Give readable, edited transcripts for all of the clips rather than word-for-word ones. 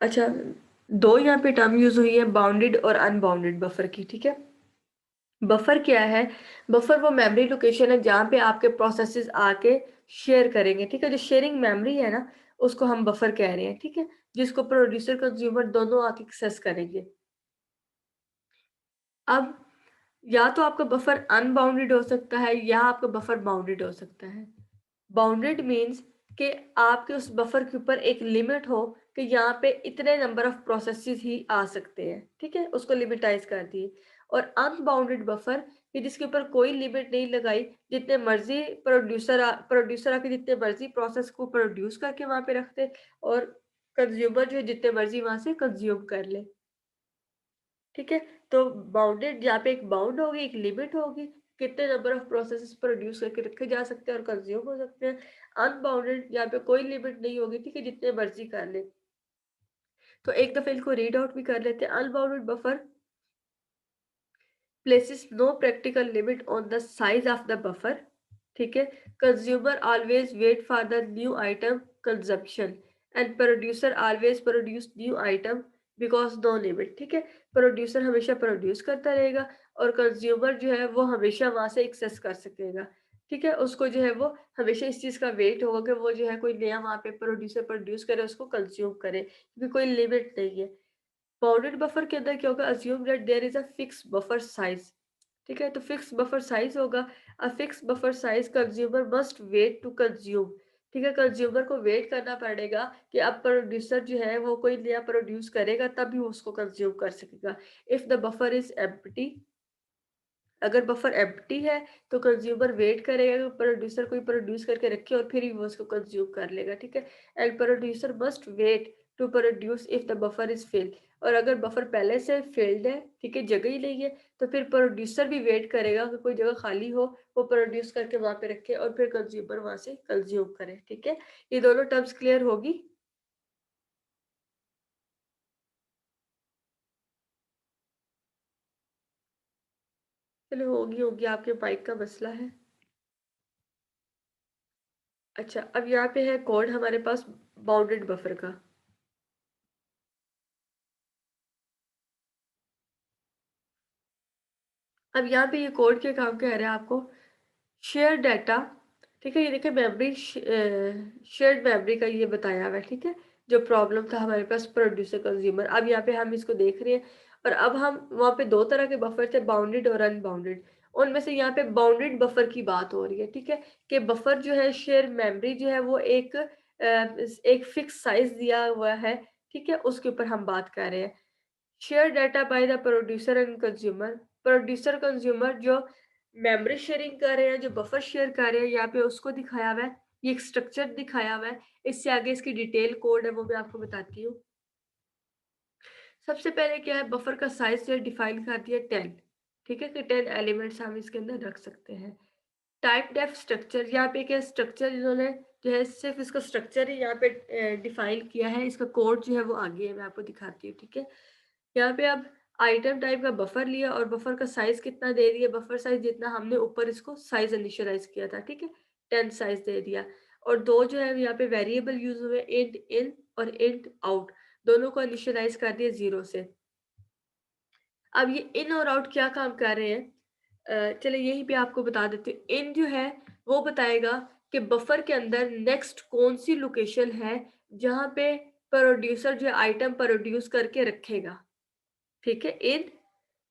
अच्छा, दो यहाँ पे टर्म यूज हुई है, बाउंडेड और अनबाउंडेड बफर की, ठीक है। बफर क्या है? बफर वो मेमोरी लोकेशन है जहाँ पे आपके प्रोसेसेस आके शेयर करेंगे, ठीक है। जो शेयरिंग मेमोरी है ना, उसको हम बफर कह रहे हैं, ठीक है, जिसको प्रोड्यूसर कंज्यूमर दोनों आके एक्सेस करेंगे। अब या तो आपका बफर अनबाउंडेड हो सकता है या आपका बफर बाउंडेड हो सकता है। बाउंडेड मीन्स कि आपके उस बफर के ऊपर एक लिमिट हो कि यहाँ पे इतने नंबर ऑफ प्रोसेसेस ही आ सकते हैं, ठीक है, उसको लिमिटाइज कर दिए। और अनबाउंडेड बफर कि जिसके ऊपर कोई लिमिट नहीं लगाई, जितने मर्जी प्रोड्यूसर आके जितने मर्जी प्रोसेस को प्रोड्यूस करके वहां पे रखते, और कंज्यूमर जो है जितने मर्जी वहां से कंज्यूम कर ले, ठीक है। तो बाउंडेड यहाँ पे एक बाउंड होगी, एक लिमिट होगी, कितने नंबर ऑफ प्रोसेसेस प्रोड्यूस करके रखे जा सकते हैं और कंज्यूम हो सकते हैं। अनबाउंडेड यहाँ पे कोई लिमिट नहीं होगी, ठीक है, जितने मर्जी कर ले। तो एक दफे इनको रीड आउट भी कर लेते हैं। Unbounded buffer places no practical limit on the size of the buffer, ठीक है। consumer always wait for the new item consumption and producer always produce new item because no limit, ठीक है। Producer हमेशा produce करता रहेगा और consumer जो है वो हमेशा वहां से एक्सेस कर सकेगा, ठीक है। उसको जो है वो हमेशा इस चीज का वेट होगा कि वो जो है कोई नया वहां पे प्रोड्यूसर प्रोड्यूस करे, उसको कंज्यूम करे, क्योंकि कोई लिमिट नहीं है। बाउंडेड बफर के अंदर क्या होगा? Assume that there is a fix buffer size, ठीक है। तो फिक्स बफर साइज होगा। A fix buffer size consumer must wait to consume, ठीक है। कंज्यूमर को वेट करना पड़ेगा कि अब प्रोड्यूसर जो है वो कोई नया प्रोड्यूस करेगा तभी वो उसको कंज्यूम कर सकेगा। If the buffer is empty, अगर बफर एम्प्टी है तो कंज्यूमर वेट करेगा कि प्रोड्यूसर कोई प्रोड्यूस करके रखे और फिर ही वो उसको कंज्यूम कर लेगा, ठीक है। And producer must wait to produce if the buffer is fill, और अगर बफर पहले से फिल्ड है, ठीक है, जगह ही नहीं है, तो फिर प्रोड्यूसर भी वेट करेगा कि कोई जगह खाली हो, वो प्रोड्यूस करके वहां पे रखे और फिर कंज्यूमर वहां से कंज्यूम करे, ठीक है। ये दोनों टर्म्स क्लियर होगी? चलो, होगी होगी, आपके माइक का मसला है। अच्छा, अब यहाँ पे है कोड हमारे पास बाउंडेड बफर का। अब यहाँ पे ये कोड क्या काम कह रहा है आपको? शेयर डाटा, ठीक है। ये देखिए मेमोरी, शेयर्ड मेमोरी का ये बताया हुआ है, ठीक है। जो प्रॉब्लम था हमारे पास प्रोड्यूसर कंज्यूमर, अब यहाँ पे हम इसको देख रहे हैं। और अब हम वहाँ पे दो तरह के बफर थे, बाउंडेड और अनबाउंडेड। उनमें से यहाँ पे बाउंडेड बफर की बात हो रही है, ठीक है। कि बफर जो है, शेयर मेमोरी जो है वो एक फिक्स साइज दिया हुआ है, ठीक है, उसके ऊपर हम बात कर रहे हैं। Share data by the producer and consumer, producer consumer जो मेमोरी शेयरिंग कर रहे हैं, जो बफर शेयर कर रहे हैं, यहाँ पे उसको दिखाया हुआ है। ये एक स्ट्रक्चर दिखाया हुआ है। इससे आगे इसकी डिटेल कोड है वो मैं आपको बताती हूँ। सबसे पहले क्या है, बफर का साइज जो डिफाइन कर दिया 10, ठीक है, कि 10 एलिमेंट्स हम इसके अंदर रख सकते हैं। टाइप डेफ स्ट्रक्चर, यहाँ पे क्या स्ट्रक्चर इन्होंने जो है सिर्फ इसका स्ट्रक्चर ही यहाँ पे डिफाइन किया है। इसका कोड जो है वो आगे है, मैं आपको दिखाती हूँ, ठीक है। यहाँ पे अब आइटम टाइप का बफर लिया और बफर का साइज कितना दे दिया, बफर साइज जितना हमने ऊपर इसको साइज इनिशियलाइज किया था, ठीक है, 10 साइज दे दिया। और दो जो है यहाँ पे वेरिएबल यूज हुए, इंट इन और इंट आउट, दोनों को इनिशियलाइज कर दिया 0 से। अब ये इन और आउट क्या काम कर रहे हैं? चलिए यहीं पे आपको बता देती हूँ। इन जो है वो बताएगा कि बफर के अंदर नेक्स्ट कौन सी लोकेशन है जहाँ पे प्रोड्यूसर जो आइटम प्रोड्यूस करके रखेगा, ठीक है। इन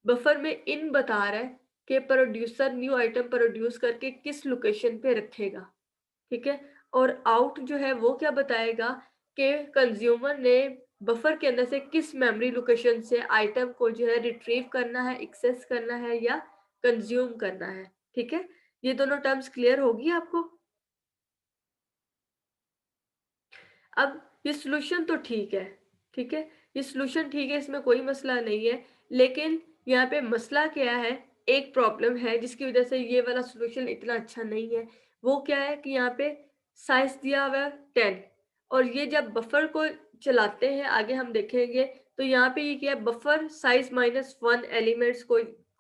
बफर में इन बता रहा है कि प्रोड्यूसर न्यू आइटम प्रोड्यूस करके किस लोकेशन पे रखेगा, ठीक है। और आउट जो है वो क्या बताएगा कि कंज्यूमर ने बफर के अंदर से किस मेमोरी लोकेशन से आइटम को जो है रिट्रीव करना है, एक्सेस करना है या कंज्यूम करना है, ठीक है। ये दोनों टर्म्स क्लियर होगी आपको? अब ये सॉल्यूशन तो ठीक है, ठीक है, ये सॉल्यूशन ठीक है, इसमें कोई मसला नहीं है। लेकिन यहाँ पे मसला क्या है? एक प्रॉब्लम है जिसकी वजह से ये वाला सॉल्यूशन इतना अच्छा नहीं है। वो क्या है कि यहाँ पे साइज दिया हुआ है 10, और ये जब बफर को चलाते हैं आगे हम देखेंगे, तो यहाँ पे ये क्या है, बफर साइज -1 एलिमेंट्स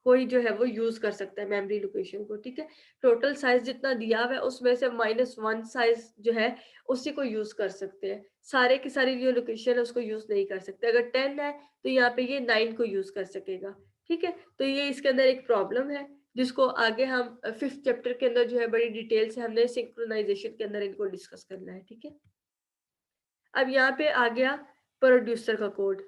कोई जो है वो यूज कर सकता है मेमोरी लोकेशन को, ठीक है। टोटल साइज जितना दिया हुआ है उसमें से -1 साइज जो है उसी को यूज कर सकते हैं। सारे की सारी जो लोकेशन है उसको यूज नहीं कर सकते। अगर 10 है तो यहाँ पे ये 9 को यूज कर सकेगा, ठीक है। तो ये इसके अंदर एक प्रॉब्लम है जिसको आगे हम 5th चैप्टर के अंदर जो है बड़ी डिटेल से हमने सिंक्रोनाइजेशन के अंदर इनको डिस्कस करना है, ठीक है। अब यहाँ पे आ गया प्रोड्यूसर का कोड।